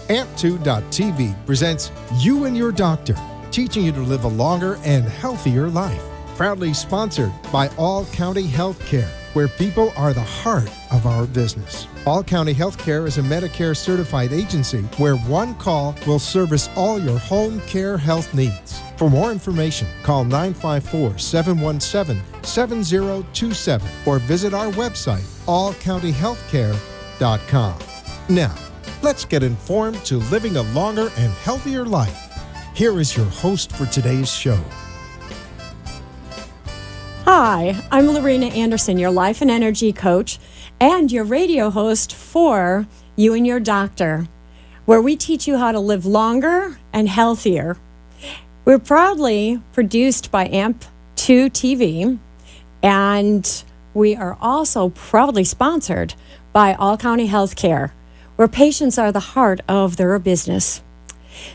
AMP2.TV presents You and Your Doctor, teaching you to live a longer and healthier life. Proudly sponsored by All County Healthcare, where people are the heart of our business. All County Healthcare is a Medicare certified agency where one call will service all your home care health needs. For more information, call 954-717-7027 or visit our website, allcountyhealthcare.com. Now, let's get informed to living a longer and healthier life. Here is your host for today's show. Hi, I'm Lorena Anderson, your life and energy coach and your radio host for You and Your Doctor, where we teach you how to live longer and healthier. We're proudly produced by AMP2 TV, and we are also proudly sponsored by All County Healthcare, where patients are the heart of their business.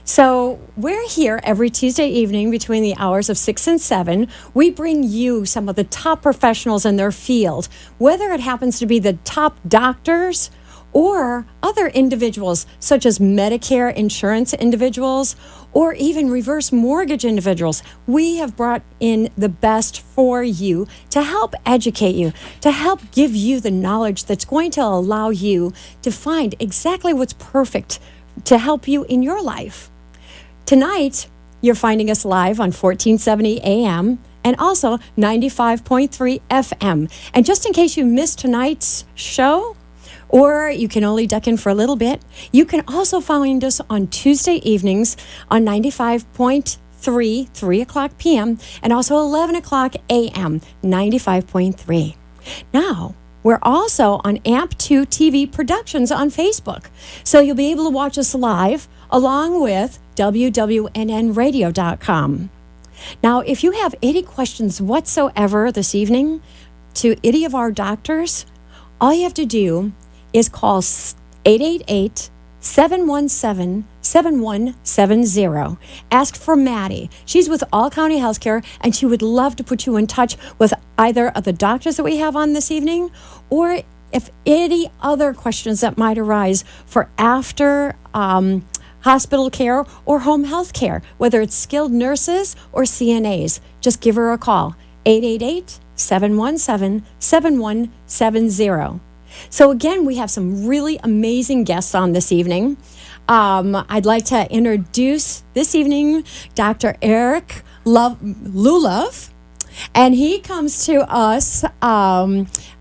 So we're here every Tuesday evening between the hours of 6 and 7. We bring you some of the top professionals in their field, whether it happens to be the top doctors or other individuals such as Medicare insurance individuals or even reverse mortgage individuals. We have brought in the best for you to help educate you, to help give you the knowledge that's going to allow you to find exactly what's perfect to help you in your life. Tonight, you're finding us live on 1470 AM and also 95.3 FM. And just in case you missed tonight's show, or you can only duck in for a little bit, you can also find us on Tuesday evenings on 95.3, 3 o'clock p.m., and also 11 o'clock a.m., 95.3. Now, we're also on AMP2 TV Productions on Facebook, so you'll be able to watch us live along with wwnnradio.com. Now, if you have any questions whatsoever this evening to any of our doctors, all you have to do is call 888-717-7170. Ask for Maddie. She's with All County Healthcare, and she would love to put you in touch with either of the doctors that we have on this evening, or if any other questions that might arise for after hospital care or home health care, whether it's skilled nurses or CNAs. Just give her a call, 888-717-7170. So again, we have some really amazing guests on this evening. I'd like to introduce this evening Dr. Eric Lullove, and he comes to us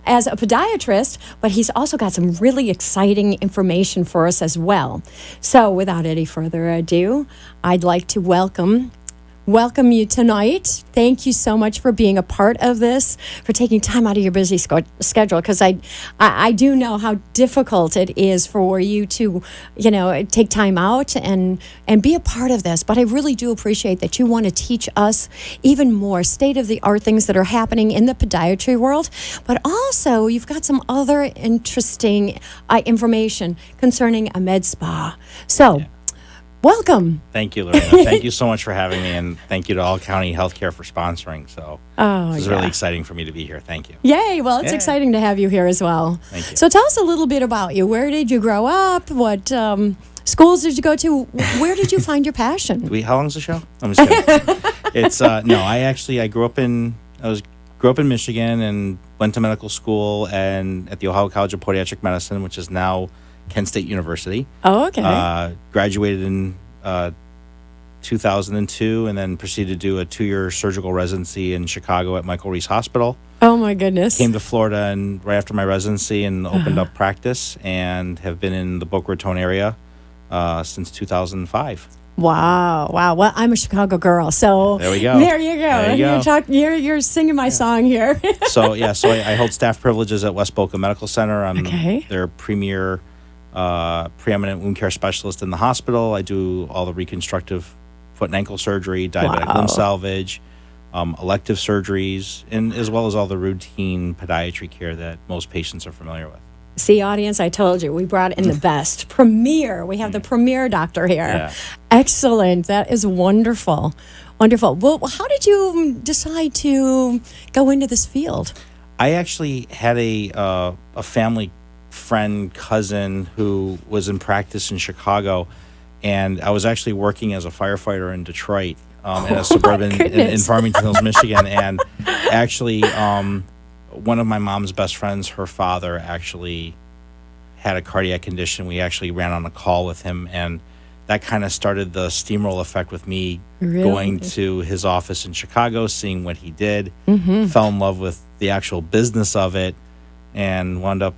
as a podiatrist, but he's also got some really exciting information for us as well. So without any further ado, I'd like to welcome you tonight. Thank you so much for being a part of this, for taking time out of your busy schedule, because I do know how difficult it is for you to, take time out and be a part of this. But I really do appreciate that you want to teach us even more state-of-the-art things that are happening in the podiatry world. But also, you've got some other interesting information concerning a med spa. So, welcome. Thank you, Lorena. Thank you so much for having me, and thank you to All County Healthcare for sponsoring. So this is really exciting for me to be here. Thank you. Yay. Well, it's exciting to have you here as well. Thank you. So tell us a little bit about you. Where did you grow up? What schools did you go to? Where did you find your passion? How long's the show? I'm just kidding. It's I grew up in Michigan and went to medical school and at the Ohio College of Podiatric Medicine, which is now Kent State University. Oh, okay. Graduated in 2002 and then proceeded to do a 2-year surgical residency in Chicago at Michael Reese Hospital. Oh, my goodness. Came to Florida and right after my residency and opened up practice and have been in the Boca Raton area since 2005. Wow. Well, I'm a Chicago girl, so there we go. There you go. You're singing my song here. So I hold staff privileges at West Boca Medical Center. I'm their premier preeminent wound care specialist in the hospital. I do all the reconstructive foot and ankle surgery, diabetic limb salvage, elective surgeries, and as well as all the routine podiatry care that most patients are familiar with. See, audience, I told you, we brought in the best. Premier. We have the premier doctor here. Yeah. Excellent. That is wonderful. Wonderful. Well, how did you decide to go into this field? I actually had a family friend, cousin who was in practice in Chicago, and I was actually working as a firefighter in Detroit, in a suburban in Farmington Hills, Michigan, and actually, one of my mom's best friends, her father actually had a cardiac condition. We actually ran on a call with him, and that kind of started the steamroll effect with me going to his office in Chicago, seeing what he did, fell in love with the actual business of it, and wound up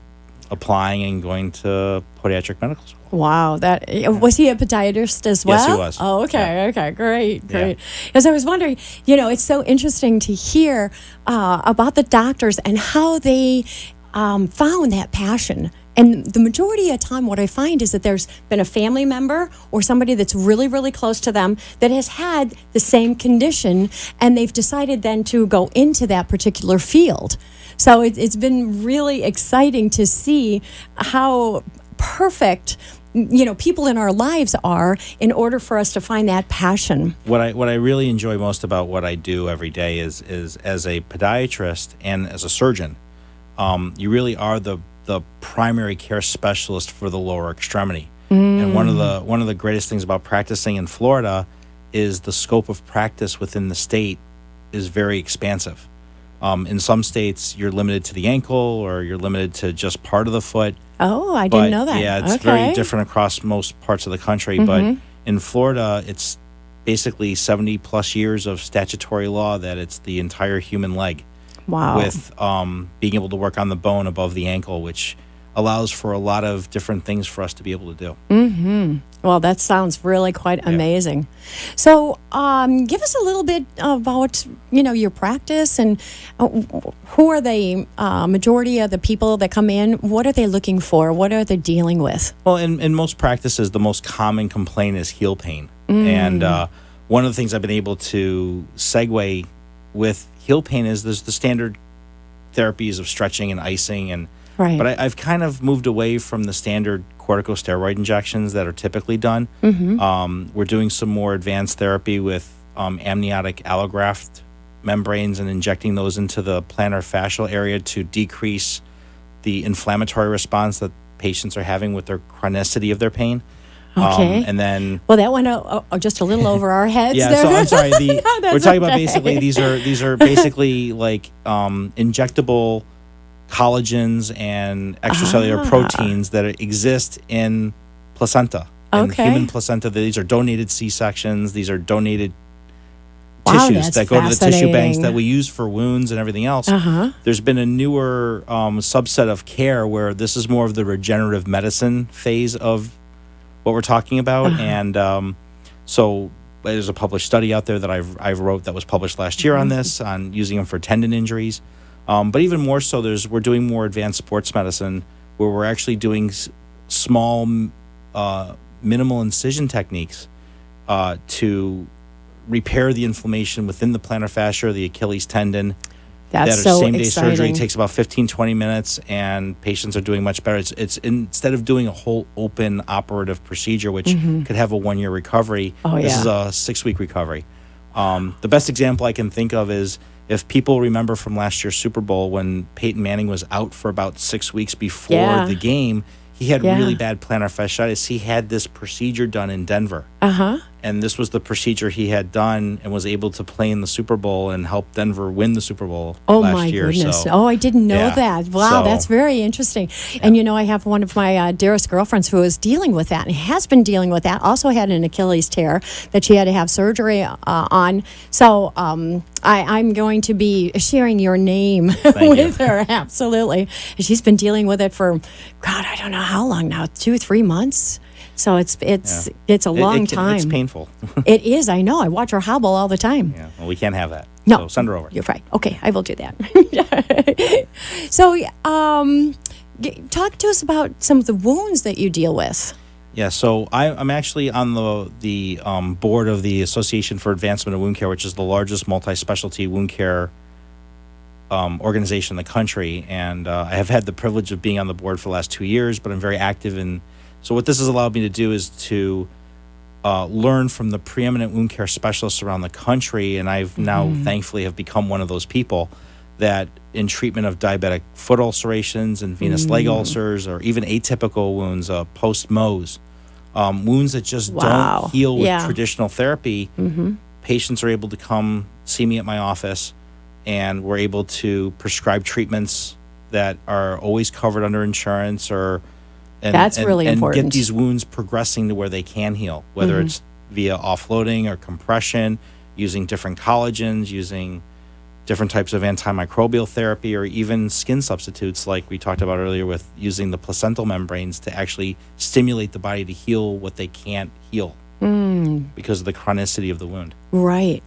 applying and going to podiatric medical school. Wow, was he a podiatrist as well? Yes, he was. Oh, okay, Yeah. okay, great. Yeah. Because I was wondering, it's so interesting to hear about the doctors and how they found that passion. And the majority of the time, what I find is that there's been a family member or somebody that's really, really close to them that has had the same condition, and they've decided then to go into that particular field. So it's been really exciting to see how perfect people in our lives are in order for us to find that passion. What I really enjoy most about what I do every day is as a podiatrist and as a surgeon, you really are the primary care specialist for the lower extremity. And one of the greatest things about practicing in Florida is the scope of practice within the state is very expansive. In some states, you're limited to the ankle, or you're limited to just part of the foot. Oh, I didn't know that. Yeah, it's very different across most parts of the country. But in Florida, it's basically 70 plus years of statutory law that it's the entire human leg. Wow. With being able to work on the bone above the ankle, which allows for a lot of different things for us to be able to do. Well, that sounds really quite amazing. So give us a little bit about, your practice, and who are the majority of the people that come in? What are they looking for? What are they dealing with? Well, in most practices, the most common complaint is heel pain. And one of the things I've been able to segue with heel pain is there's the standard therapies of stretching and icing, and but I've kind of moved away from the standard corticosteroid injections that are typically done. We're doing some more advanced therapy with amniotic allograft membranes and injecting those into the plantar fascial area to decrease the inflammatory response that patients are having with their chronicity of their pain. Okay. And then, well, that went just a little over our heads. Yeah. There. So I'm sorry. We're talking about okay. basically these are basically like injectable collagens and extracellular proteins that exist in placenta. And human placenta. These are donated C-sections. These are donated tissues that go to the tissue banks that we use for wounds and everything else. There's been a newer subset of care where this is more of the regenerative medicine phase of what we're talking about. And so there's a published study out there that I've wrote that was published last year on this, on using them for tendon injuries. But even more so, we're doing more advanced sports medicine where we're actually doing small, minimal incision techniques to repair the inflammation within the plantar fascia or the Achilles tendon. That's that are so same-day exciting. surgery. It takes about 15-20 minutes, and patients are doing much better. It's instead of doing a whole open operative procedure, which could have a 1-year recovery, this is a 6-week recovery. The best example I can think of is if people remember from last year's Super Bowl when Peyton Manning was out for about 6 weeks before the game, he had really bad plantar fasciitis. He had this procedure done in Denver. And this was the procedure he had done and was able to play in the Super Bowl and help Denver win the Super Bowl last year. Oh, my goodness. So, I didn't know that. Wow, that's very interesting. And, I have one of my dearest girlfriends who is dealing with that and has been dealing with that, also had an Achilles tear that she had to have surgery on. So I'm going to be sharing your name with her. Absolutely. And she's been dealing with it for, God, I don't know how long now, 2-3 months. So it's a long time. It's painful. It is. I know. I watch her hobble all the time. Yeah. Well, we can't have that. No. So send her over. You're right. Okay, I will do that. So, talk to us about some of the wounds that you deal with. Yeah. So I'm actually on the board of the Association for Advancement of Wound Care, which is the largest multi-specialty wound care organization in the country, and I have had the privilege of being on the board for the last 2 years. But I'm very active in. So what this has allowed me to do is to learn from the preeminent wound care specialists around the country, and I've now thankfully have become one of those people that in treatment of diabetic foot ulcerations and venous leg ulcers, or even atypical wounds, post-Mohs, wounds that just don't heal with traditional therapy, patients are able to come see me at my office, and we're able to prescribe treatments that are always covered under insurance, that's really important. And get these wounds progressing to where they can heal, whether it's via offloading or compression, using different collagens, using different types of antimicrobial therapy, or even skin substitutes like we talked about earlier with using the placental membranes to actually stimulate the body to heal what they can't heal because of the chronicity of the wound. Right.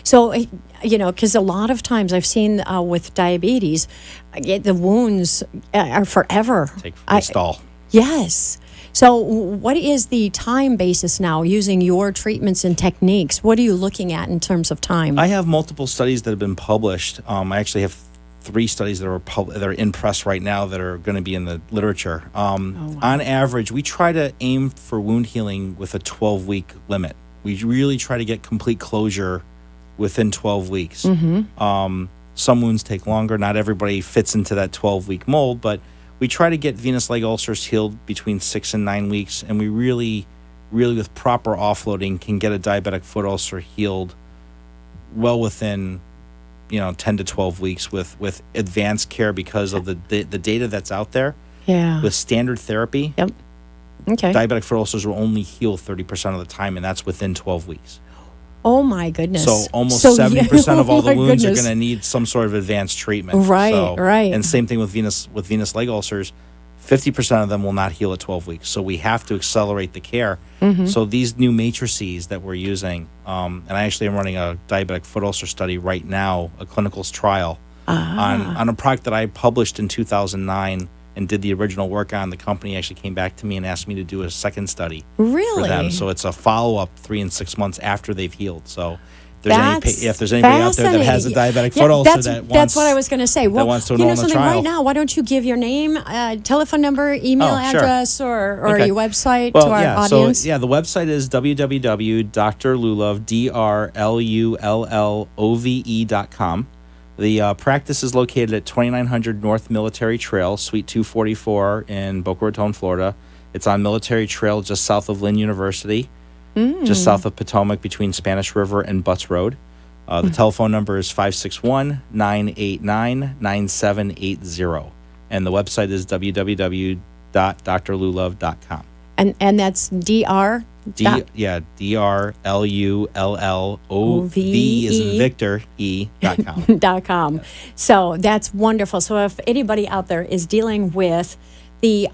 So, because a lot of times I've seen with diabetes, the wounds are forever. They stall. Yes. So what is the time basis now using your treatments and techniques? What are you looking at in terms of time? I have multiple studies that have been published. I actually have 3 studies that are in press right now that are going to be in the literature. On average, we try to aim for wound healing with a 12-week limit. We really try to get complete closure within 12 weeks. Some wounds take longer. Not everybody fits into that 12-week mold, but we try to get venous leg ulcers healed between 6 and 9 weeks, and we really with proper offloading can get a diabetic foot ulcer healed well within 10 to 12 weeks with advanced care because of the data that's out there. Yeah. With standard therapy, okay, diabetic foot ulcers will only heal 30% of the time, and that's within 12 weeks. Oh my goodness! So almost 70% of all the wounds are going to need some sort of advanced treatment. Right. And same thing with venous leg ulcers. 50% of them will not heal at 12 weeks. So we have to accelerate the care. So these new matrices that we're using, and I actually am running a diabetic foot ulcer study right now, a clinical trial on a product that I published in 2009 and did the original work on. The company actually came back to me and asked me to do a second study for them. So it's a follow-up 3 and 6 months after they've healed. So if there's anybody out there that has a diabetic foot ulcer that's what I was going to say. Well, wants to enroll in the trial. Right now, why don't you give your name, telephone number, email address, or your website to our audience? So, the website is www.drlullove, DRLULLOVE.com. The practice is located at 2900 North Military Trail, Suite 244 in Boca Raton, Florida. It's on Military Trail just south of Lynn University, just south of Potomac between Spanish River and Butts Road. The telephone number is 561-989-9780. And the website is www.drlullove.com. And that's DR? DRLULLOVE is in Victor, .com. .com. So that's wonderful. So if anybody out there is dealing with the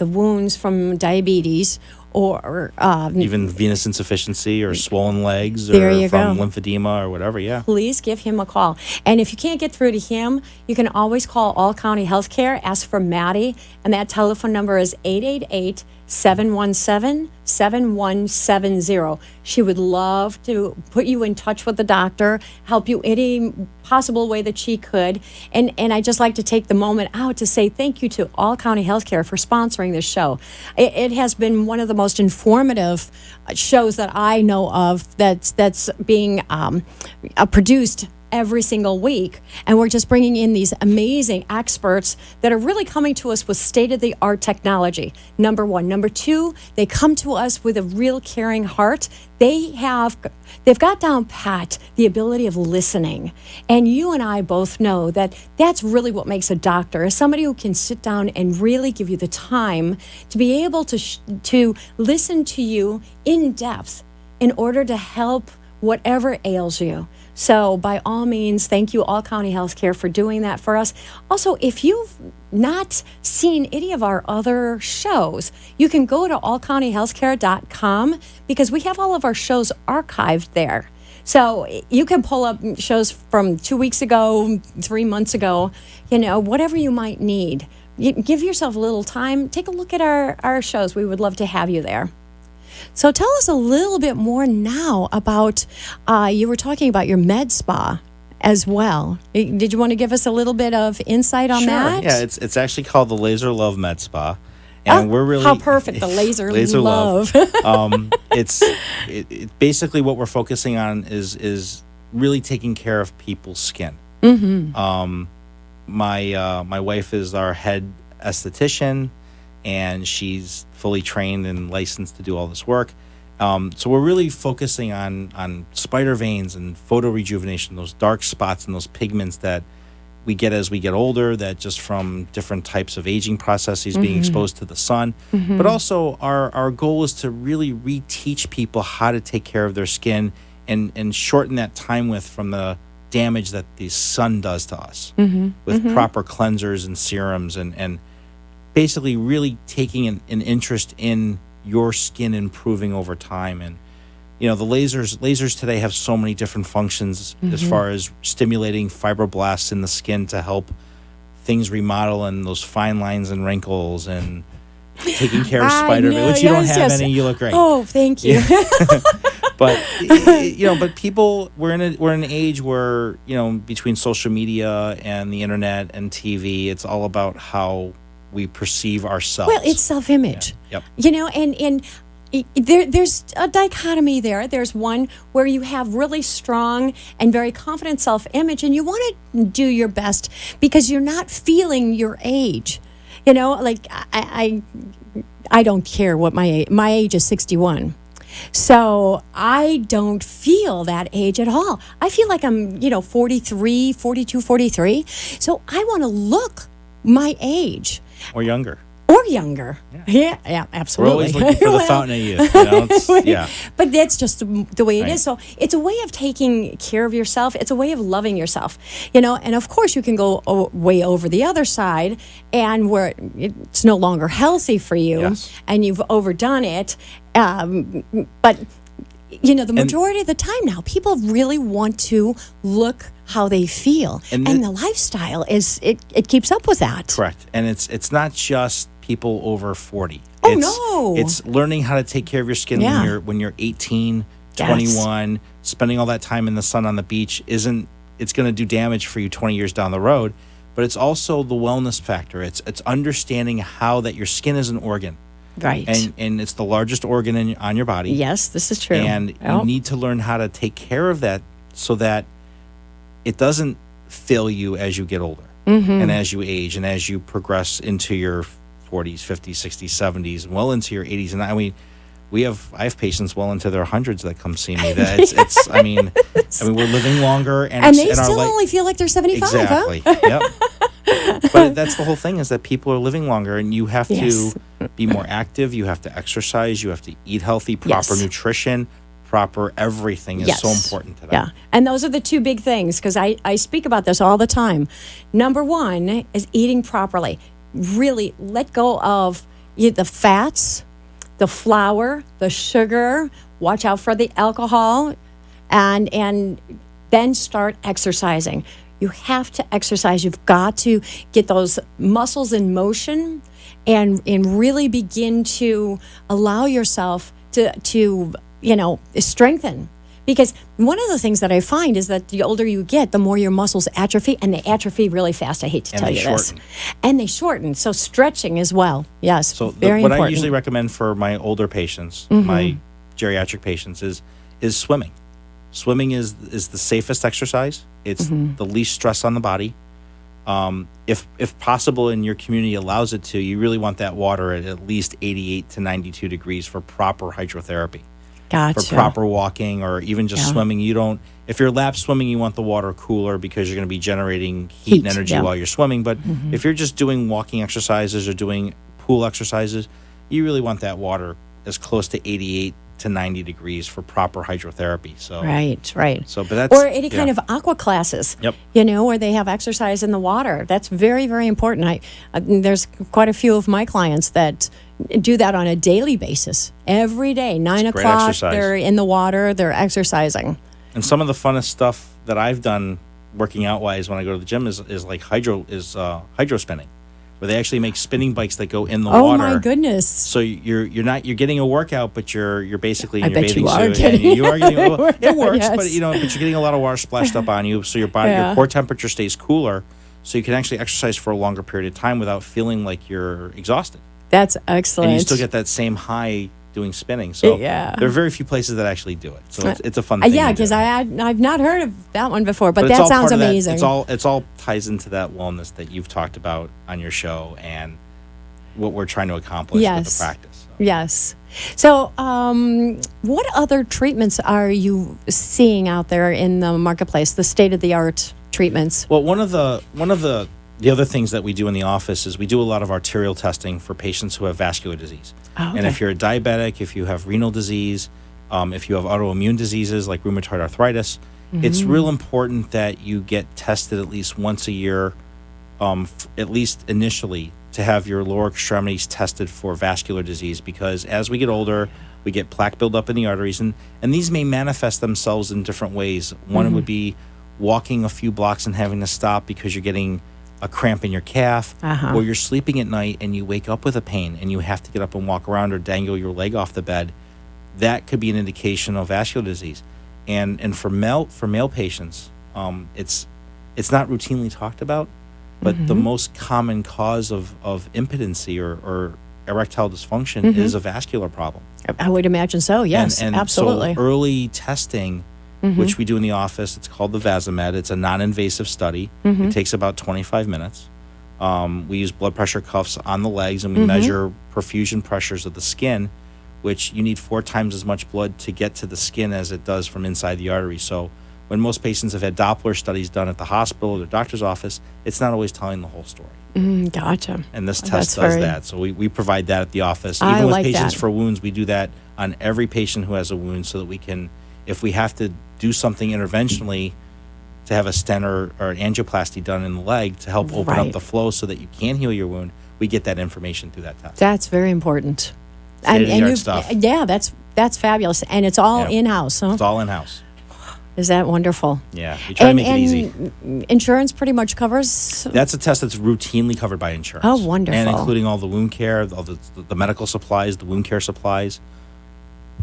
wounds from diabetes or even venous insufficiency or swollen legs or from lymphedema or whatever, please give him a call. And if you can't get through to him, you can always call All County Healthcare, ask for Maddie, and that telephone number is 888-717-7170. She would love to put you in touch with the doctor, help you any possible way that she could. And I just like to take the moment out to say thank you to All County Healthcare for sponsoring this show. It has been one of the most informative shows that I know of that's being produced every single week, and we're just bringing in these amazing experts that are really coming to us with state-of-the-art technology. Number one. Number two, they come to us with a real caring heart. They've got down pat the ability of listening, and you and I both know that that's really what makes a doctor, is somebody who can sit down and really give you the time to be able to listen to you in depth in order to help whatever ails you. So by all means, thank you, All County Healthcare, for doing that for us. Also, if you've not seen any of our other shows, you can go to allcountyhealthcare.com because we have all of our shows archived there. So you can pull up shows from 2 weeks ago, 3 months ago, whatever you might need. Give yourself a little time. Take a look at our shows. We would love to have you there. So tell us a little bit more now about, you were talking about your med spa as well. Did you want to give us a little bit of insight on that? Yeah, it's actually called the Laser Love Med Spa. And we're really... How perfect, the Laser Love. It's basically what we're focusing on is really taking care of people's skin. My wife is our head esthetician, and she's fully trained and licensed to do all this work. So we're really focusing on spider veins and photo rejuvenation, those dark spots and those pigments that we get as we get older, that just from different types of aging processes, being exposed to the sun. But also our goal is to really reteach people how to take care of their skin and shorten that time from the damage that the sun does to us with proper cleansers and serums and basically really taking an interest in your skin improving over time. And the lasers today have so many different functions as far as stimulating fibroblasts in the skin to help things remodel and those fine lines and wrinkles, and taking care of spider veins, which you don't have any. You look great. Oh, thank you. But but people, we're in an age where between social media and the internet and TV, it's all about how we perceive ourselves. Well, it's self-image. Yeah. Yep. And there's a dichotomy there. There's one where you have really strong and very confident self-image, and you want to do your best because you're not feeling your age. Like I don't care what my age is 61. So I don't feel that age at all. I feel like I'm, 43, 42, 43. So I want to look my age. Or younger. Yeah, absolutely. We're always looking for the fountain of youth. Yeah. But that's just the way it is. So it's a way of taking care of yourself. It's a way of loving yourself, And of course, you can go way over the other side, and where it's no longer healthy for you, and you've overdone it. But the majority of the time now, people really want to look how they feel, and the lifestyle it keeps up with that. Correct, and it's not just people over 40. No. It's learning how to take care of your skin when you're 18, 21, spending all that time in the sun on the beach it's going to do damage for you 20 years down the road, but it's also the wellness factor. It's understanding how that your skin is an organ. Right. And it's the largest organ on your body. Yes, this is true. And you need to learn how to take care of that so that it doesn't fail you as you get older and as you age and as you progress into your 40s, 50s, 60s, 70s, and well into your 80s. And I have patients well into their hundreds that come see me. That it's I mean we're living longer, and they still only feel like they're 75. Exactly. Yep. But that's the whole thing, is that people are living longer, and you have to be more active. You have to exercise. You have to eat healthy, proper nutrition, proper everything is so important to them. Yeah, and those are the two big things, because I speak about this all the time. Number one is eating properly. Really let go of the fats, the flour, the sugar. Watch out for the alcohol, and then start exercising. You have to exercise. You've got to get those muscles in motion and really begin to allow yourself to strengthen. Because one of the things that I find is that the older you get, the more your muscles atrophy, and they atrophy really fast. I hate to tell you this. And they shorten. So stretching as well. Yes, so very what important. I usually recommend for my older patients, my geriatric patients, is swimming. Swimming is the safest exercise. It's the least stress on the body. If possible, and your community allows it to, you really want that water at least 88 to 92 degrees for proper hydrotherapy. Gotcha. For proper walking, or even just swimming. If you're lap swimming, you want the water cooler because you're going to be generating heat and energy while you're swimming. But if you're just doing walking exercises or doing pool exercises, you really want that water as close to 88 to 90 degrees for proper hydrotherapy. So Right. So, but that's, or any kind of aqua classes. Yep. Where they have exercise in the water. That's very, very important. There's quite a few of my clients that do that on a daily basis. Every day, 9 o'clock, they're in the water, they're exercising. And some of the funnest stuff that I've done working out wise when I go to the gym is like hydro spinning, where they actually make spinning bikes that go in the water. Oh my goodness! So you're getting a workout, but you're basically in your bathing you are suit. You are getting it works, yes. but you're getting a lot of water splashed up on you, so your body, your core temperature stays cooler, so you can actually exercise for a longer period of time without feeling like you're exhausted. That's excellent. And you still get that same high doing spinning. So Yeah. there are very few places that actually do it. So it's a fun thing. Yeah, to because do. I've not heard of that one before, but it's that all sounds part of that- amazing. It's all ties into that wellness that you've talked about on your show and what we're trying to accomplish with the practice. So. Yes. So, what other treatments are you seeing out there in the marketplace? The state of the art treatments. Well, one of the other things that we do in the office is we do a lot of arterial testing for patients who have vascular disease. Oh, okay. And if you're a diabetic, if you have renal disease, if you have autoimmune diseases like rheumatoid arthritis, it's real important that you get tested at least once a year, at least initially, to have your lower extremities tested for vascular disease, because as we get older, we get plaque buildup in the arteries, and these may manifest themselves in different ways. One would be walking a few blocks and having to stop because you're getting a cramp in your calf, or you're sleeping at night and you wake up with a pain and you have to get up and walk around or dangle your leg off the bed. That could be an indication of vascular disease. And for male patients, it's not routinely talked about, but the most common cause of impotency or erectile dysfunction is a vascular problem. I would imagine so. Yes, and absolutely. So early testing, which we do in the office, it's called the Vasomed. It's a non-invasive study. It takes about 25 minutes. We use blood pressure cuffs on the legs, and we measure perfusion pressures of the skin, which you need 4 times as much blood to get to the skin as it does from inside the artery. So when most patients have had Doppler studies done at the hospital or their doctor's office, it's not always telling the whole story. Gotcha. And this test does that. So we provide that at the office. Even with patients for wounds, we do that on every patient who has a wound so that we can, if we have to do something interventionally to have a stent or an angioplasty done in the leg to help open up the flow so that you can heal your wound, we get that information through that test. That's very important. State-of-the-art stuff. Yeah, that's fabulous. And it's all in-house, huh? It's all in-house. Is that wonderful? Yeah, we try to make it easy. Insurance pretty much covers? That's a test that's routinely covered by insurance. Oh, wonderful. And including all the wound care, all the medical supplies, the wound care supplies.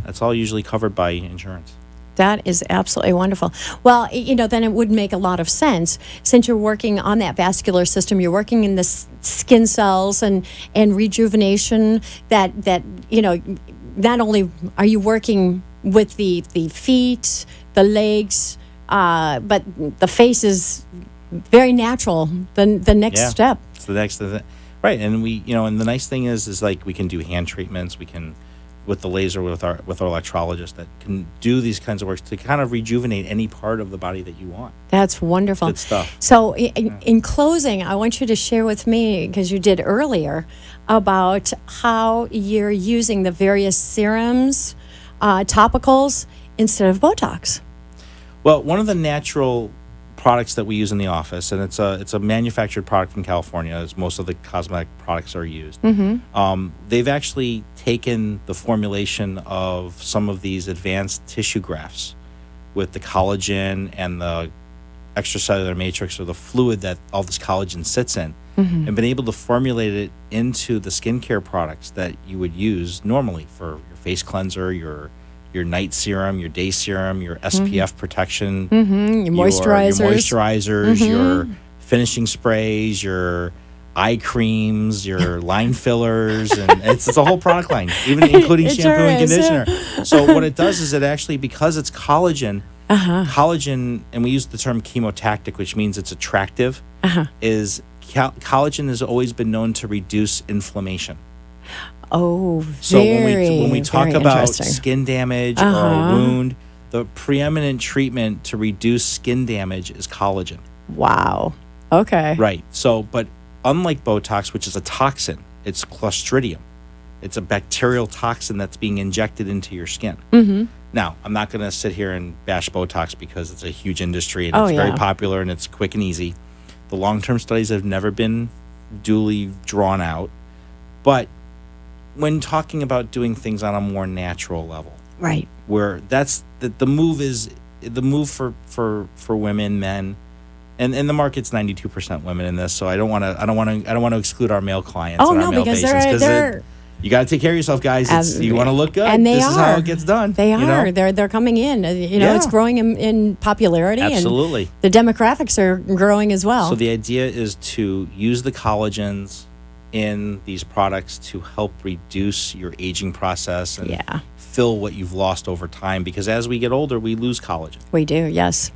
That's all usually covered by insurance. That is absolutely wonderful. Well, then it would make a lot of sense since you're working on that vascular system. You're working in the skin cells and rejuvenation. That not only are you working with the feet, the legs, but the face is very natural. The next step. It's the next thing. Right, and we, and the nice thing is like we can do hand treatments. We can, with the laser, with our electrologist that can do these kinds of works to kind of rejuvenate any part of the body that you want. That's wonderful. Good stuff. So in closing, I want you to share with me, because you did earlier, about how you're using the various serums, topicals, instead of Botox. Well, one of the natural products that we use in the office, and it's a manufactured product from California, as most of the cosmetic products are used. They've actually taken the formulation of some of these advanced tissue grafts with the collagen and the extracellular matrix, or the fluid that all this collagen sits in, and been able to formulate it into the skincare products that you would use normally for your face cleanser, your night serum, your day serum, your SPF protection, your moisturizers, your finishing sprays, your eye creams, your line fillers, and it's a whole product line, even including shampoo and conditioner. So what it does is it actually, because it's collagen, and we use the term chemotactic, which means it's attractive, is collagen has always been known to reduce inflammation. Oh, so when we talk about skin damage or a wound, the preeminent treatment to reduce skin damage is collagen. Wow. Okay. Right. So, but unlike Botox, which is a toxin, it's Clostridium. It's a bacterial toxin that's being injected into your skin. Now, I'm not going to sit here and bash Botox because it's a huge industry and it's very popular and it's quick and easy. The long-term studies have never been duly drawn out, but when talking about doing things on a more natural level, right, where that's the move is the move for women, men, and the market's 92% women in this. So I don't want to exclude our male clients. Oh, and no, our male because patients, they're you got to take care of yourself, guys. You want to look good, and this is how it gets done. They are. They're coming in. It's growing in popularity. Absolutely. And the demographics are growing as well. So the idea is to use the collagens in these products to help reduce your aging process and fill what you've lost over time. Because as we get older, we lose collagen. We do, yes.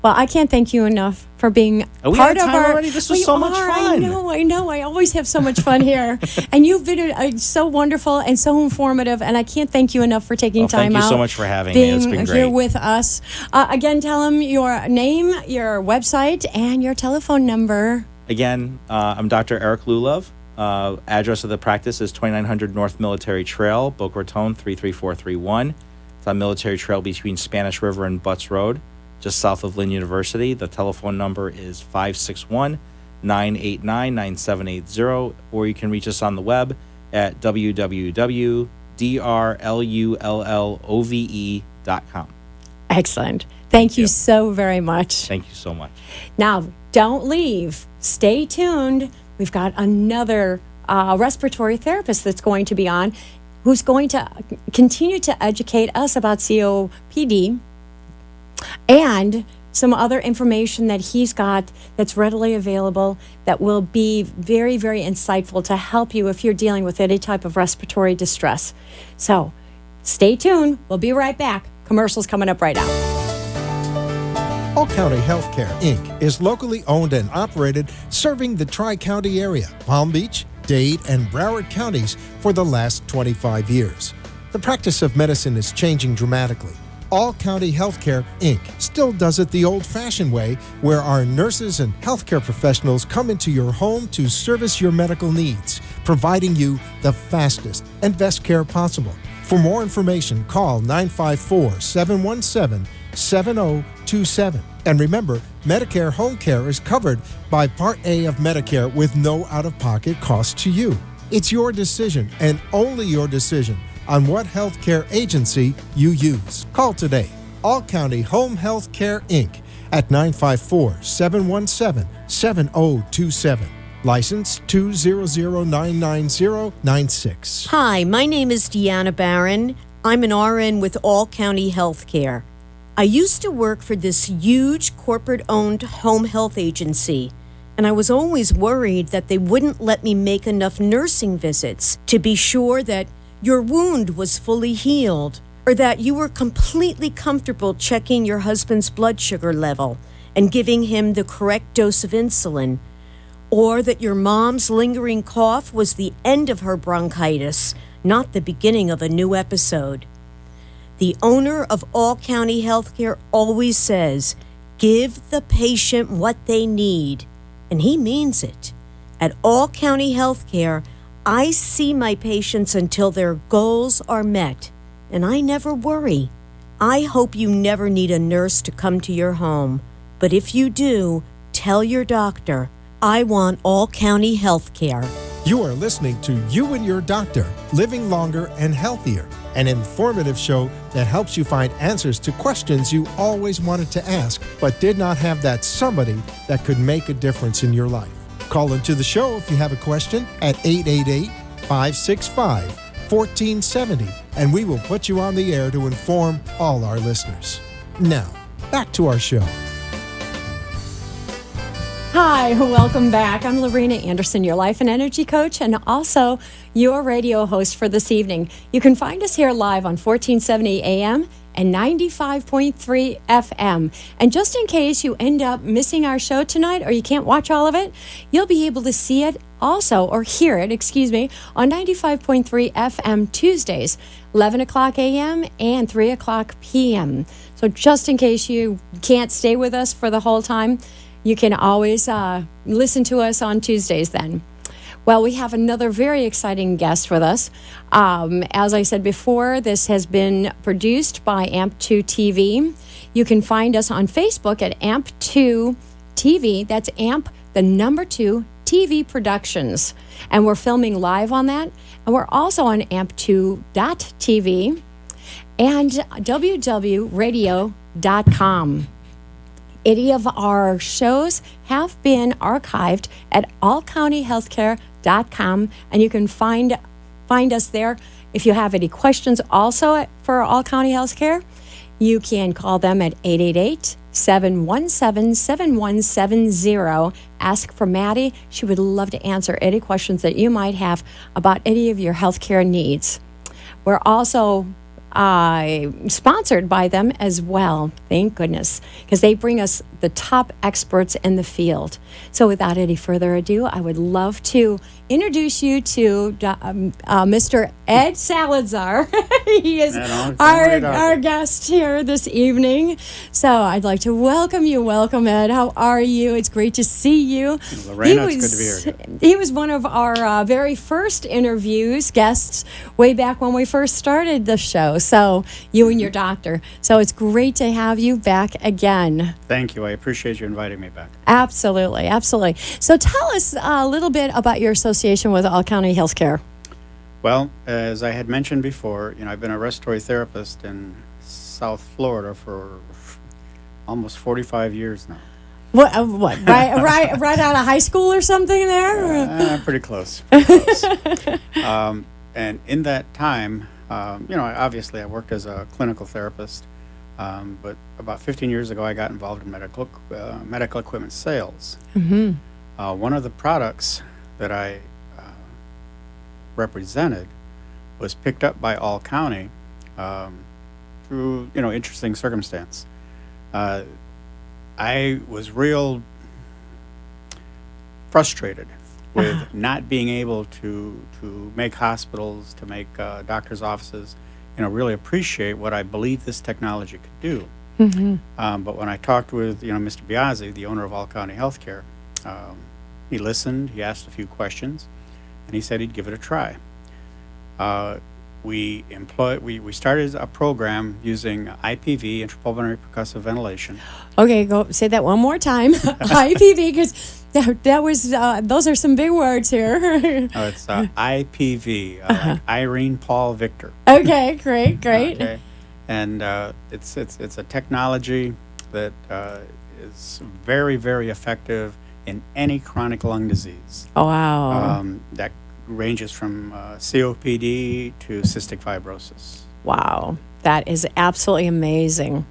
Well, I can't thank you enough for being part of our. Already? This was so much fun. I know. I always have so much fun here, and you've been so wonderful and so informative. And I can't thank you enough for taking time out. Thank you so much for having me. It's been great. Here with us. Again, tell them your name, your website, and your telephone number. Again, I'm Dr. Eric Lullove. Address of the practice is 2900 North Military Trail, Boca Raton 33431. It's on Military Trail between Spanish River and Butts Road, just south of Lynn University. The telephone number is 561-989-9780, or you can reach us on the web at www.drlullove.com. Excellent. Thank you so very much. Thank you so much. Now, don't leave. Stay tuned. We've got another respiratory therapist that's going to be on, who's going to continue to educate us about COPD and some other information that he's got that's readily available that will be very, very insightful to help you if you're dealing with any type of respiratory distress. So stay tuned. We'll be right back. Commercials coming up right now. All County Healthcare, Inc. is locally owned and operated, serving the Tri-County area, Palm Beach, Dade, and Broward counties for the last 25 years. The practice of medicine is changing dramatically. All County Healthcare, Inc. still does it the old-fashioned way, where our nurses and healthcare professionals come into your home to service your medical needs, providing you the fastest and best care possible. For more information, call 954-717-7027. And remember, Medicare Home Care is covered by Part A of Medicare with no out-of-pocket cost to you. It's your decision, and only your decision, on what healthcare agency you use. Call today. All County Home Health Care, Inc. at 954-717-7027. License 200999096. Hi, my name is Deanna Barron. I'm an RN with All County Healthcare. I used to work for this huge corporate-owned home health agency, and I was always worried that they wouldn't let me make enough nursing visits to be sure that your wound was fully healed, or that you were completely comfortable checking your husband's blood sugar level and giving him the correct dose of insulin, or that your mom's lingering cough was the end of her bronchitis, not the beginning of a new episode. The owner of All County Healthcare always says, give the patient what they need, and he means it. At All County Healthcare, I see my patients until their goals are met, and I never worry. I hope you never need a nurse to come to your home, but if you do, tell your doctor, I want All County Healthcare. You are listening to You and Your Doctor, Living Longer and Healthier, an informative show that helps you find answers to questions you always wanted to ask, but did not have that somebody that could make a difference in your life. Call into the show if you have a question at 888-565-1470, and we will put you on the air to inform all our listeners. Now, back to our show. Hi, welcome back. I'm Lorena Anderson, your life and energy coach, and also your radio host for this evening. You can find us here live on 1470 AM and 95.3 FM. And just in case you end up missing our show tonight or you can't watch all of it, you'll be able to see it also, or hear it, on 95.3 FM Tuesdays, 11 o'clock AM and 3 o'clock PM. So just in case you can't stay with us for the whole time, you can always listen to us on Tuesdays then. Well, we have another very exciting guest with us. As I said before, this has been produced by AMP2 TV. You can find us on Facebook at AMP2 TV. That's AMP, the number 2, TV Productions. And we're filming live on that. And we're also on AMP2.tv and www.radio.com. Any of our shows have been archived at allcountyhealthcare.com, and you can find us there. If you have any questions also for All County Healthcare, you can call them at 877-7170. Ask for Maddie. She would love to answer any questions that you might have about any of your healthcare needs. We're also sponsored by them as well. Thank goodness, because they bring us the top experts in the field. So without any further ado, I would love to introduce you to Mr. Ed Salazar. He is our guest here this evening. So I'd like to welcome you. Welcome, Ed. How are you? It's great to see you. Lorena, it's good to be here. He was one of our very first guests, way back when we first started the show. So you and your doctor. So it's great to have you back again. Thank you. I appreciate you inviting me back. Absolutely. Absolutely. So tell us a little bit about your association with All County Healthcare. Well, as I had mentioned before, I've been a respiratory therapist in South Florida for almost 45 years now. What? Right out of high school or something there? Pretty close. And in that time, obviously I worked as a clinical therapist, but about 15 years ago I got involved in medical equipment sales. Mm-hmm. One of the products that I represented was picked up by All County through interesting circumstance. I was real frustrated with not being able to make hospitals, to make doctors' offices, really appreciate what I believe this technology could do. Mm-hmm. But when I talked with Mr. Biazzi, the owner of All County Healthcare, he listened, he asked a few questions, and he said he'd give it a try. We started a program using IPV, intrapulmonary percussive ventilation. Okay, go say that one more time. IPV, because that was those are some big words here. It's IPV, like Irene, Paul, Victor. Okay, great. Okay. And it's a technology that is very, very effective in any chronic lung disease. Oh, wow. That ranges from COPD to cystic fibrosis. Wow. That is absolutely amazing.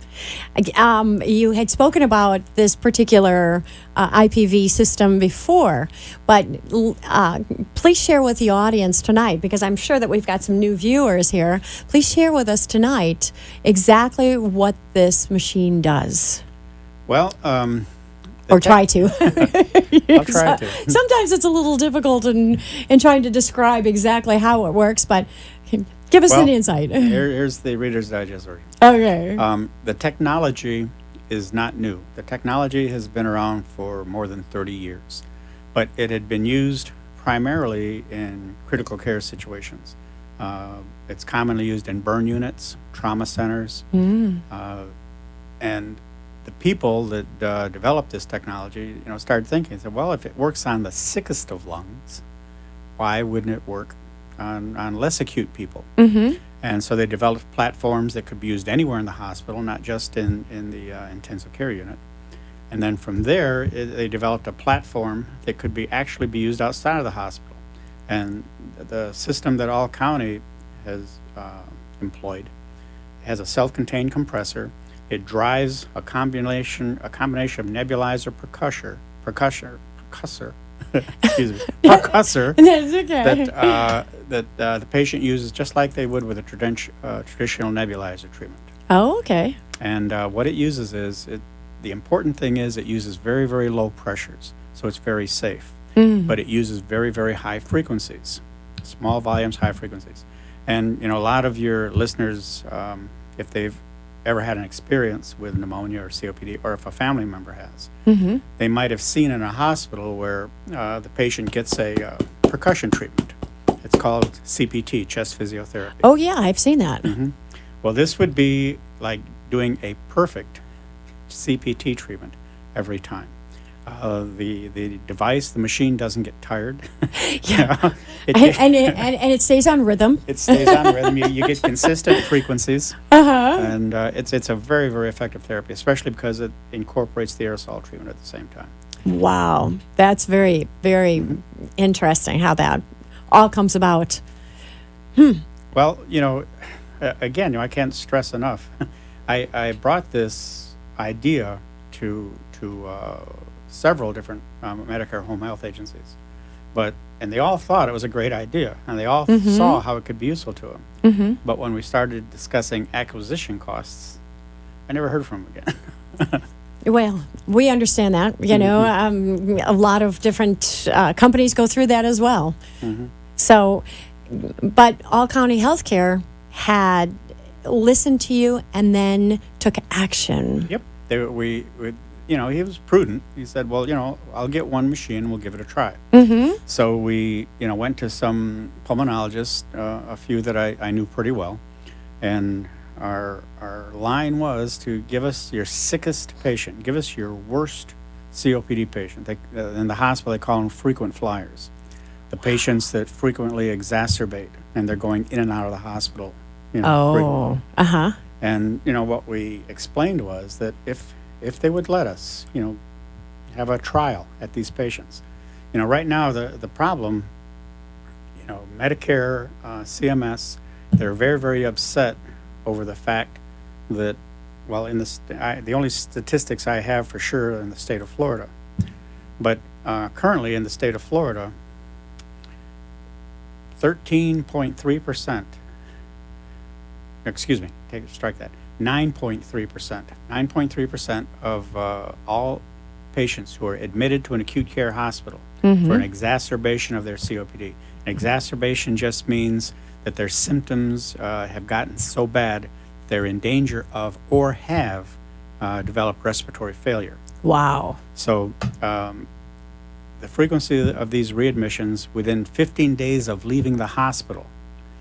You had spoken about this particular IPV system before, but please share with the audience tonight, because I'm sure that we've got some new viewers here. Please share with us tonight exactly what this machine does. Well, or try to. I'll try to. Sometimes it's a little difficult in trying to describe exactly how it works, but give us an insight. Here's the Reader's Digest version. Okay. The technology is not new. The technology has been around for more than 30 years, but it had been used primarily in critical care situations. It's commonly used in burn units, trauma centers, and the people that developed this technology, started thinking, said, well, if it works on the sickest of lungs, why wouldn't it work on less acute people? Mm-hmm. And so they developed platforms that could be used anywhere in the hospital, not just in the intensive care unit. And then from there, they developed a platform that could actually be used outside of the hospital. And the system that All County has employed has a self-contained compressor. It drives a combination of nebulizer percussor, excuse me, percussor. That's okay. that the patient uses just like they would with a traditional nebulizer treatment. Oh, okay. And what it uses the important thing is it uses very, very low pressures, so it's very safe. But it uses very, very high frequencies, small volumes, high frequencies. And a lot of your listeners, if they've ever had an experience with pneumonia or COPD, or if a family member has, they might have seen in a hospital where the patient gets a percussion treatment. It's called CPT, chest physiotherapy. Oh, yeah, I've seen that. Well, this would be like doing a perfect CPT treatment every time. The device, the machine doesn't get tired. Yeah. And it stays on rhythm. It stays on rhythm. You get consistent frequencies. And it's a very, very effective therapy, especially because it incorporates the aerosol treatment at the same time. Wow. That's very, very interesting how that all comes about. Well, again, I can't stress enough. I brought this idea to several different Medicare home health agencies, and they all thought it was a great idea, and they all saw how it could be useful to them. But when we started discussing acquisition costs, I never heard from them again. Well, we understand that. You know, a lot of different companies go through that as well. So, but All County Healthcare had listened to you and then took action. Yep. We he was prudent. He said, well, I'll get one machine and we'll give it a try. So we, went to some pulmonologists, a few that I knew pretty well, and our line was to give us your sickest patient, give us your worst COPD patient. In the hospital, they call them frequent flyers, the patients that frequently exacerbate and they're going in and out of the hospital. Frequently. And what we explained was that if they would let us, have a trial at these patients. Right now the problem, Medicare, CMS, they're very, very upset over the fact that, well, the only statistics I have for sure are in the state of Florida, but currently in the state of Florida, 13.3%. Excuse me, strike that. 9.3%. 9.3% of all patients who are admitted to an acute care hospital for an exacerbation of their COPD. An exacerbation just means that their symptoms have gotten so bad they're in danger of or have developed respiratory failure. Wow. So the frequency of these readmissions within 15 days of leaving the hospital,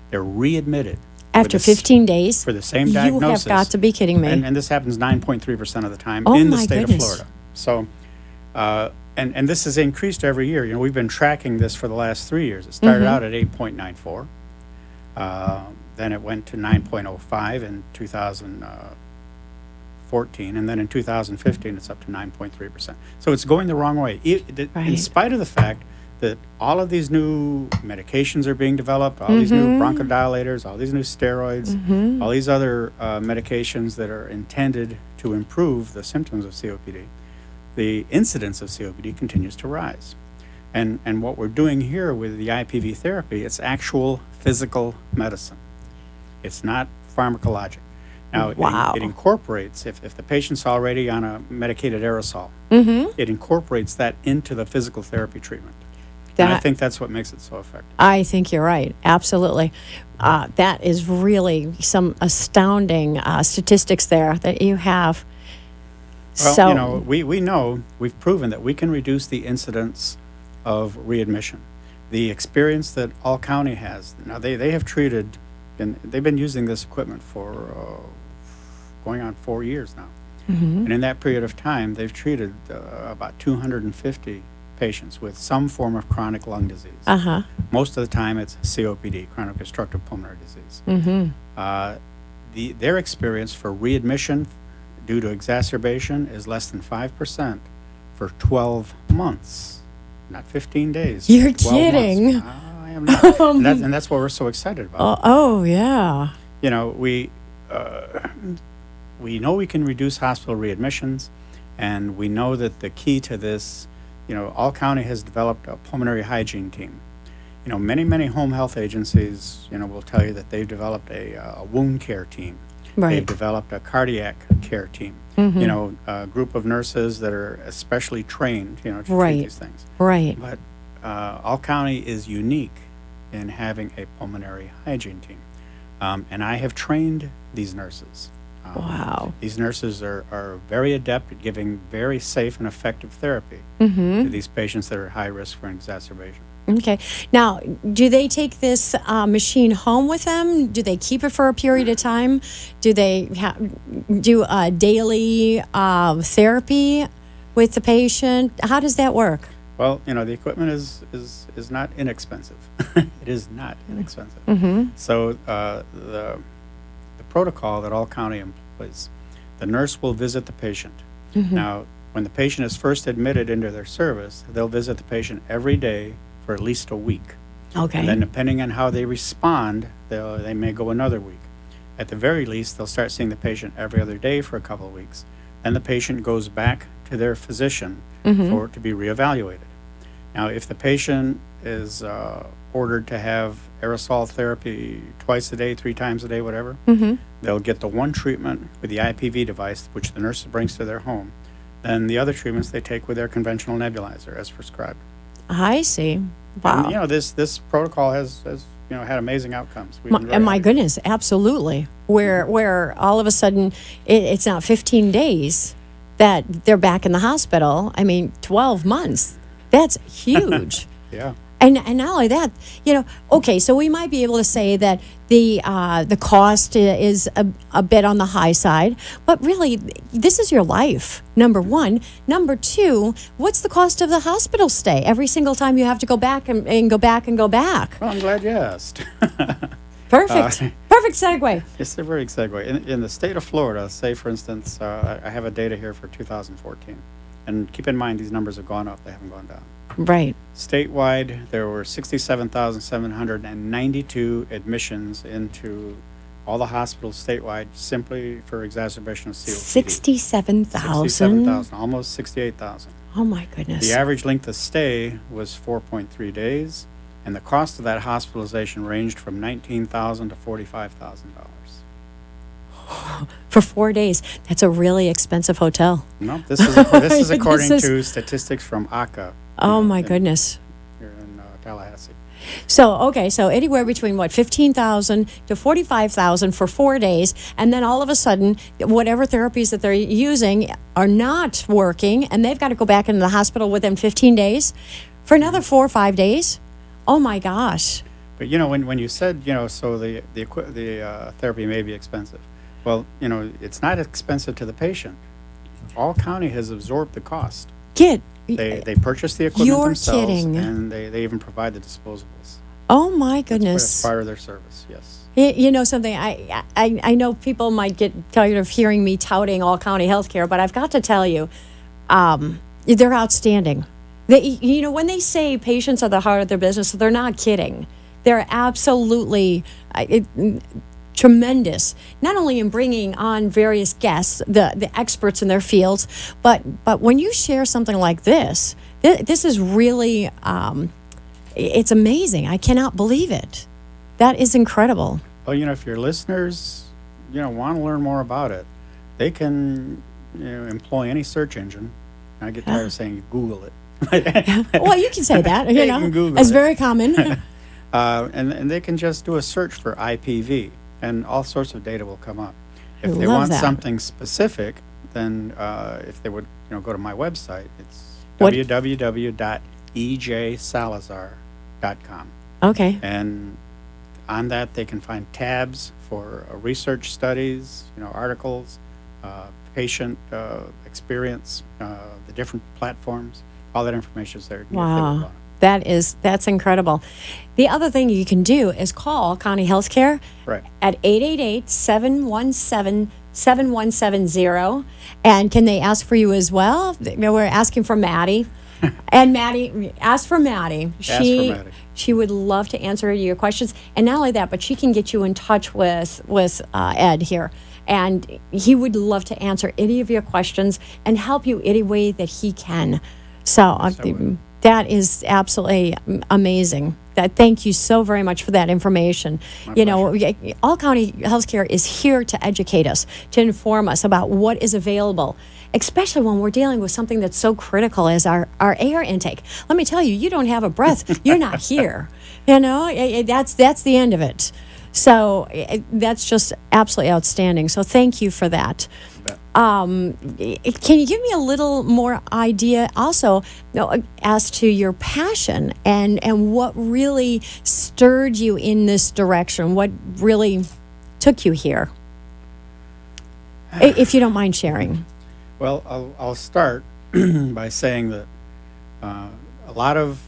they're readmitted. After 15 days? For the same diagnosis. You have got to be kidding me. And this happens 9.3% of the time Oh in the my state goodness. of Florida. So, and this has increased every year. We've been tracking this for the last 3 years. It started out at 8.94. Then it went to 9.05 in 2014. And then in 2015, it's up to 9.3%. So it's going the wrong way. In spite of the fact that all of these new medications are being developed, all these new bronchodilators, all these new steroids, all these other medications that are intended to improve the symptoms of COPD, the incidence of COPD continues to rise. And what we're doing here with the IPV therapy, it's actual physical medicine. It's not pharmacologic. Now, it incorporates, if the patient's already on a medicated aerosol, it incorporates that into the physical therapy treatment. And I think that's what makes it so effective. I think you're right. Absolutely. That is really some astounding statistics there that you have. Well, we know, we've proven that we can reduce the incidence of readmission. The experience that All County has, now they have treated, and they've been using this equipment for going on 4 years now. And in that period of time, they've treated about 250 patients with some form of chronic lung disease. Most of the time it's COPD, chronic obstructive pulmonary disease. Their experience for readmission due to exacerbation is less than 5% for 12 months, not 15 days. You're kidding. Months. I am not. And that's what we're so excited about. Oh, yeah. We know we can reduce hospital readmissions, and we know that the key to this, All County has developed a pulmonary hygiene team. Many home health agencies, will tell you that they've developed a wound care team. Right. They've developed a cardiac care team. A group of nurses that are especially trained, to treat these things. Right. But All County is unique in having a pulmonary hygiene team. And I have trained these nurses. Wow. These nurses are very adept at giving very safe and effective therapy to these patients that are at high risk for an exacerbation. Okay. Now, do they take this machine home with them? Do they keep it for a period of time? Do they do a daily therapy with the patient? How does that work? Well, the equipment is not inexpensive. It is not inexpensive. So the protocol that All County employs, the nurse will visit the patient. Now, when the patient is first admitted into their service, they'll visit the patient every day for at least a week. Okay. And then depending on how they respond, they may go another week. At the very least, they'll start seeing the patient every other day for a couple of weeks. then the patient goes back to their physician for it to be reevaluated. Now, if the patient is ordered to have aerosol therapy twice a day, 3 times a day, whatever, they'll get the one treatment with the IPV device, which the nurse brings to their home. Then the other treatments they take with their conventional nebulizer as prescribed. I see. Wow. And, this protocol has had amazing outcomes. My goodness, absolutely. Where all of a sudden it's not 15 days that they're back in the hospital. I mean, 12 months. That's huge. Yeah. And not only that, okay, so we might be able to say that the cost is a bit on the high side, but really, this is your life, number one. Number two, what's the cost of the hospital stay every single time you have to go back and go back and go back? Well, I'm glad you asked. Perfect. Perfect segue. It's a very segue. In the state of Florida, say, for instance, I have a data here for 2014. And keep in mind, these numbers have gone up. They haven't gone down. Right. Statewide, there were 67,792 admissions into all the hospitals statewide simply for exacerbation of COPD. 67,000? 67,000, almost 68,000. Oh, my goodness. The average length of stay was 4.3 days, and the cost of that hospitalization ranged from $19,000 to $45,000. For 4 days. That's a really expensive hotel. No, this is according to statistics from ACA. Oh, my goodness. Here in Tallahassee. So anywhere between 15,000 to 45,000 for 4 days, and then all of a sudden, whatever therapies that they're using are not working, and they've got to go back into the hospital within 15 days for another 4 or 5 days. Oh my gosh! But when you said so the therapy may be expensive. Well, it's not expensive to the patient. All county has absorbed the cost. They purchase the equipment themselves. You're kidding. And they even provide the disposables. Oh my goodness. That's part of their service, yes. You know something, I know people might get tired of hearing me touting all county healthcare, but I've got to tell you, they're outstanding. When they say patients are the heart of their business, they're not kidding. They're absolutely tremendous, not only in bringing on various guests, the experts in their fields, but when you share something like this is really, it's amazing. I cannot believe it. That is incredible. Well, if your listeners, want to learn more about it, they can, employ any search engine. I get tired of saying Google it. Well, you can say that, Google it's it. very common. And they can just do a search for IPV. And all sorts of data will come up. If they love want that. something specific, then if they would, go to my website, it's www.ejsalazar.com. Okay. And on that, they can find tabs for research studies, articles, patient experience, the different platforms. All that information is there. Wow. That's incredible. The other thing you can do is call County Healthcare at 888-717-7170. And can they ask for you as well? We're asking for Maddie. And Maddie, ask for Maddie. She would love to answer your questions. And not only that, but she can get you in touch with Ed here. And he would love to answer any of your questions and help you any way that he can. So that is absolutely amazing. Thank you so very much for that information. All County Healthcare is here to educate us, to inform us about what is available, especially when we're dealing with something that's so critical as our air intake. Let me tell you, you don't have a breath, you're not here. That's the end of it. So that's just absolutely outstanding. So thank you for that. Can you give me a little more idea also as to your passion and what really stirred you in this direction? What really took you here? If you don't mind sharing. Well, I'll start by saying that a lot of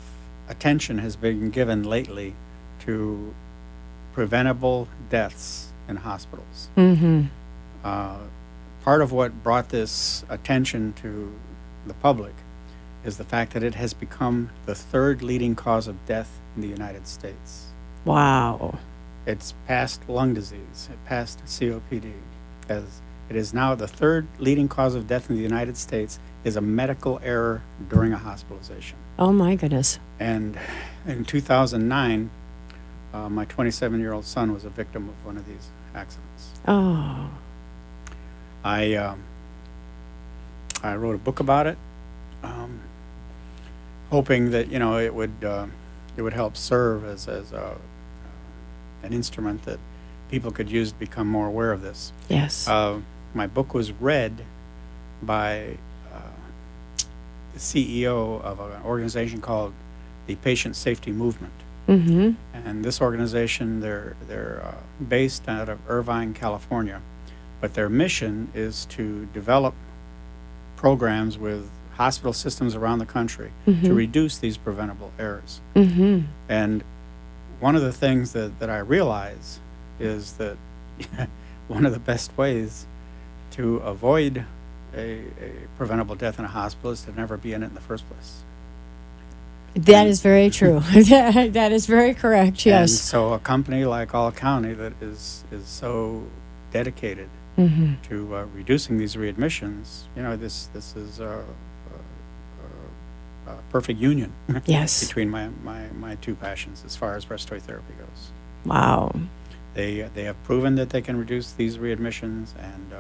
attention has been given lately to preventable deaths in hospitals. Mm-hmm. Part of what brought this attention to the public is the fact that it has become the third leading cause of death in the United States. Wow. It's passed lung disease, it passed COPD, as It is now the third leading cause of death in the United States is a medical error during a hospitalization. Oh, my goodness. And in 2009, my 27-year-old son was a victim of one of these accidents. Oh. I wrote a book about it, hoping that it would help serve as an instrument that people could use to become more aware of this. Yes. My book was read by the CEO of an organization called the Patient Safety Movement. Mm-hmm. And this organization, they're based out of Irvine, California, but their mission is to develop programs with hospital systems around the country to reduce these preventable errors. Mm-hmm. And one of the things that I realize is that one of the best ways to avoid a preventable death in a hospital is to never be in it in the first place. That is very true. That is very correct, yes. And so a company like All County that is so dedicated to reducing these readmissions, this is a perfect union Yes. between my two passions as far as respiratory therapy goes. Wow. They have proven that they can reduce these readmissions, and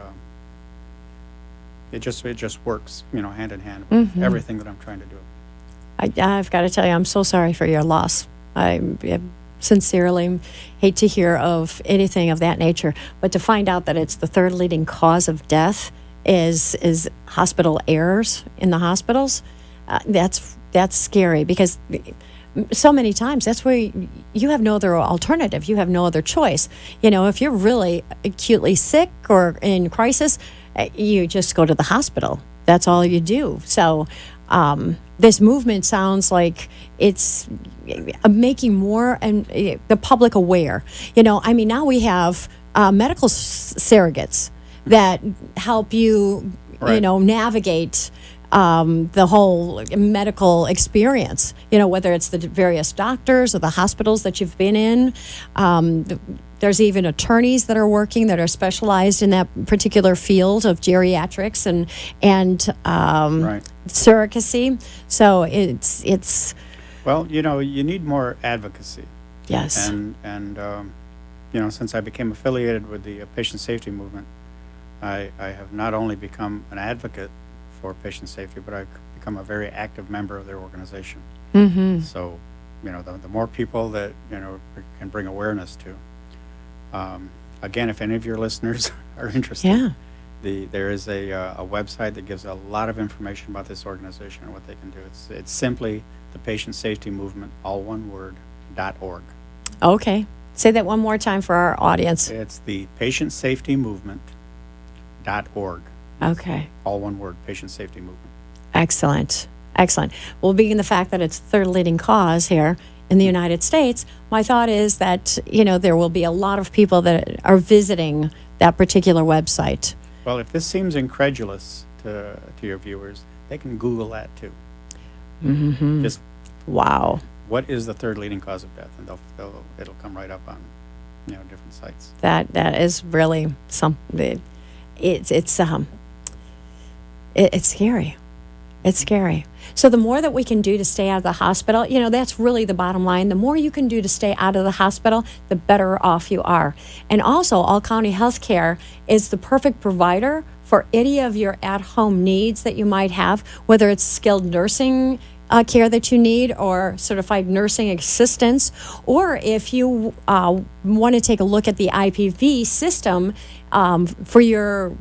it just works, hand in hand with everything that I'm trying to do. I've got to tell you, I'm so sorry for your loss. I sincerely hate to hear of anything of that nature, but to find out that it's the third leading cause of death is hospital errors in the hospitals. That's scary, because so many times that's where you have no other alternative. You have no other choice. If you're really acutely sick or in crisis, you just go to the hospital. That's all you do. So this movement sounds like it's making more and the public aware. Now we have medical surrogates that help you, Right. Navigate the whole medical experience, whether it's the various doctors or the hospitals that you've been in. There's even attorneys that are working that are specialized in that particular field of geriatrics and Right. surrogacy. So it's Well, you need more advocacy. yes. And since I became affiliated with the patient safety movement, I have not only become an advocate for patient safety, but I've become a very active member of their organization. Mm-hmm. So, the more people that, can bring awareness to. Again, if any of your listeners are interested, Yeah. there is a website that gives a lot of information about this organization and what they can do. It's simply the Patient Safety Movement, all one word, .org. Okay. Say that one more time for our audience. It's the Patient Safety Movement .org. Okay. All one word, Patient Safety Movement. Excellent. Excellent. Well, being the fact that it's the third leading cause here in the United States, my thought is that, there will be a lot of people that are visiting that particular website. Well, if this seems incredulous to your viewers, they can Google that too. Mm-hmm. Just Wow. what is the third leading cause of death, and it'll come right up on different sites. That is really something. It's scary. It's scary. So the more that we can do to stay out of the hospital, that's really the bottom line. The more you can do to stay out of the hospital, the better off you are. And also, All County Healthcare is the perfect provider for any of your at-home needs that you might have, whether it's skilled nursing care that you need, or certified nursing assistance, or if you want to take a look at the IPV system for your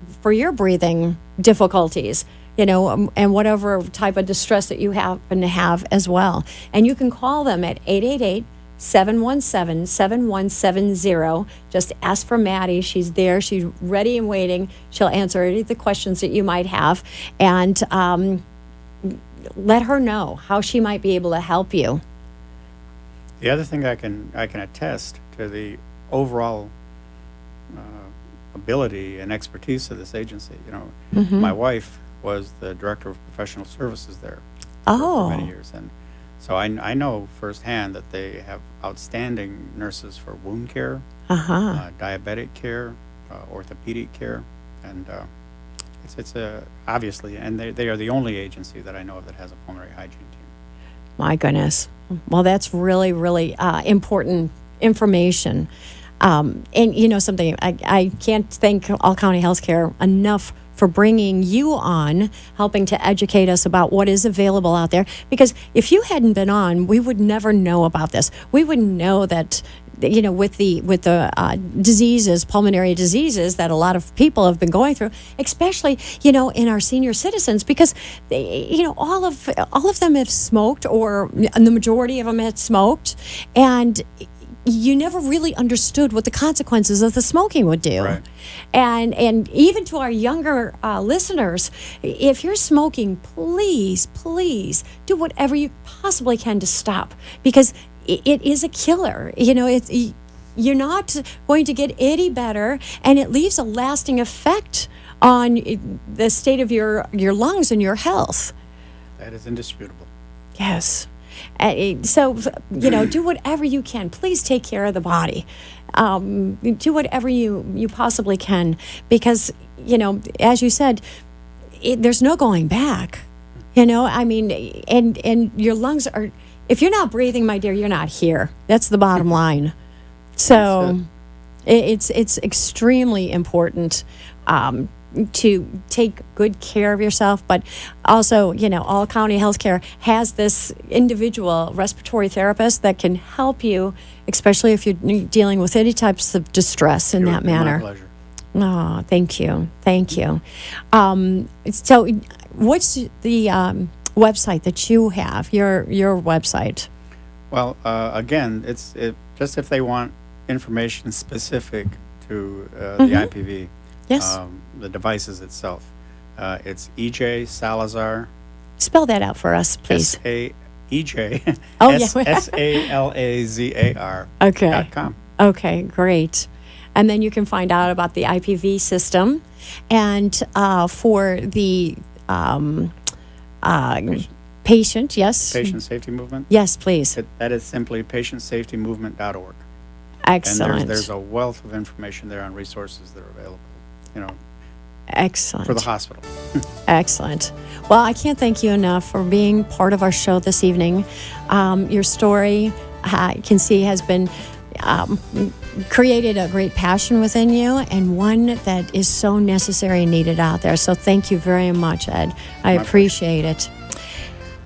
breathing difficulties, and whatever type of distress that you happen to have as well. And you can call them at 888-717-7170. Just ask for Maddie. She's there. She's ready and waiting. She'll answer any of the questions that you might have. And let her know how she might be able to help you. The other thing I can attest to the overall ability and expertise of this agency. My wife was the director of professional services there for many years, and so I know firsthand that they have outstanding nurses for wound care, diabetic care, orthopedic care, And it's obviously, and they are the only agency that I know of that has a pulmonary hygiene team. My goodness. Well, that's really, really important information. And you know something, I can't thank All County Healthcare enough for bringing you on, helping to educate us about what is available out there. Because if you hadn't been on, we would never know about this. We wouldn't know that, you know, with the diseases, pulmonary diseases that a lot of people have been going through, especially, you know, in our senior citizens, because you know, all of them have smoked, or the majority of them had smoked, and you never really understood what the consequences of the smoking would do. Right. And even to our younger listeners, if you're smoking, please do whatever you possibly can to stop, because it is a killer. You know, you're not going to get any better, and it leaves a lasting effect on the state of your lungs and your health. That is indisputable. Yes. So, you know, do whatever you can. Please take care of the body. Do whatever you possibly can, because, you know, as you said, there's no going back. You know, I mean, and your lungs are, if you're not breathing, my dear, you're not here. That's the bottom line. So it's extremely important to take good care of yourself, but also, you know, All County Healthcare has this individual respiratory therapist that can help you, especially if you're dealing with any types of distress in that manner. My pleasure. Oh, thank you. So what's the website that you have, your website? Well, again, it's just if they want information specific to the IPV. Yes. The devices itself. It's EJ Salazar. Spell that out for us, please. EJ. Oh, yeah. SALAZAR. Okay. .com. Okay, great. And then you can find out about the IPV system. And for the patient, yes? Patient Safety Movement. Yes, please. That is simply patientsafetymovement.org. Excellent. And there's a wealth of information there on resources that are available, you know, excellent, for the hospital. Excellent. Well, I can't thank you enough for being part of our show this evening. Your story, I can see, has been created a great passion within you, and one that is so necessary and needed out there. So thank you very much, Ed. I appreciate it.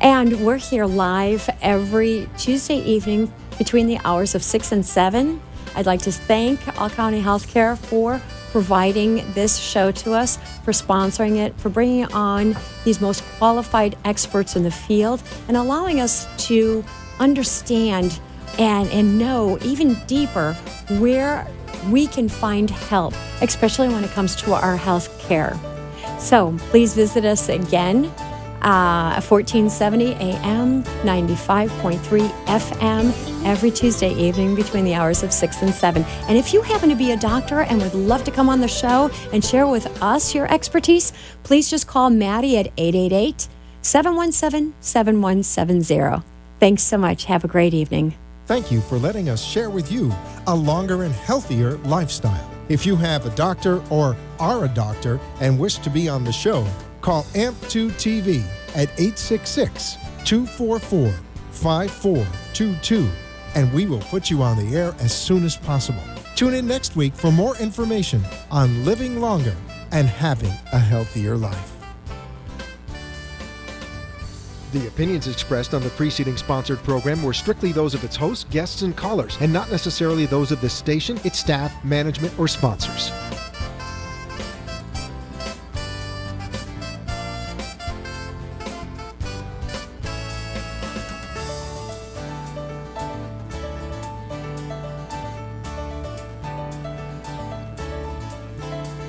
And we're here live every Tuesday evening between the hours of 6 and 7. I'd like to thank All County Healthcare for providing this show to us, for sponsoring it, for bringing on these most qualified experts in the field, and allowing us to understand and know even deeper where we can find help, especially when it comes to our health care. So please visit us again. 1470 AM, 95.3 FM, every Tuesday evening between the hours of 6 and 7. And if you happen to be a doctor and would love to come on the show and share with us your expertise, please just call Maddie at 888-717-7170. Thanks so much. Have a great evening. Thank you for letting us share with you a longer and healthier lifestyle. If you have a doctor or are a doctor and wish to be on the show, call AMP2 TV at 866-244-5422, and we will put you on the air as soon as possible. Tune in next week for more information on living longer and having a healthier life. The opinions expressed on the preceding sponsored program were strictly those of its hosts, guests, and callers, and not necessarily those of the station, its staff, management, or sponsors.